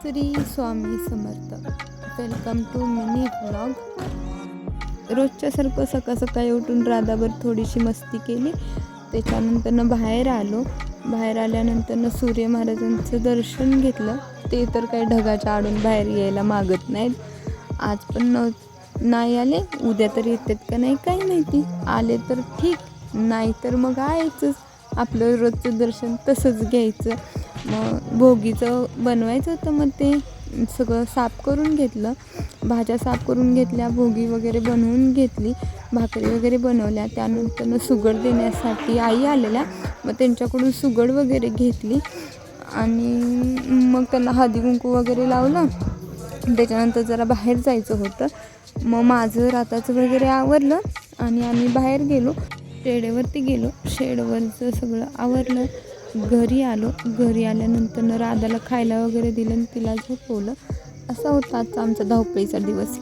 Shri Swami Samarth. Welcome to mini vlog. रोजच्यासारखं सकाळी उठून राधाभर थोडीशी मस्ती केली. त्याच्यानंतरनं बाहेर आलो. बाहेर आल्यानंतरनं सूर्य महाराजांचं दर्शन घेतलं. ते तर काही ढगाच्या आडून बाहेर यायला मागत नाहीत. आज पण नाही आले, उद्या तर येतात का नाही काही माहिती. आले तर ठीक, नाही तर मग आहेच आपलं रोजचं दर्शन तसंच घ्यायचं. मग भोगीचं बनवायचं होतं, मग ते सगळं साफ करून घेतलं. भाज्या साफ करून घेतल्या, भोगी वगैरे बनवून घेतली, भाकरी वगैरे बनवल्या. त्यानंतर सुगड देण्यासाठी आई आलेल्या, मग त्यांच्याकडून सुगड वगैरे घेतली आणि मग त्यांना हळदी कुंकू वगैरे लावलं. त्याच्यानंतर जरा बाहेर जायचं होतं, मग माझं राताचं वगैरे आवरलं आणि आम्ही बाहेर गेलो. शेडवरती गेलो. शेडवरचं सगळं आवरलं. घरी आलो. घरी आल्यानंतर राधाला खायला वगैरे दिलं आणि तिला झोपवलं. असा होता आजचा आमचा धावपळीचा दिवस.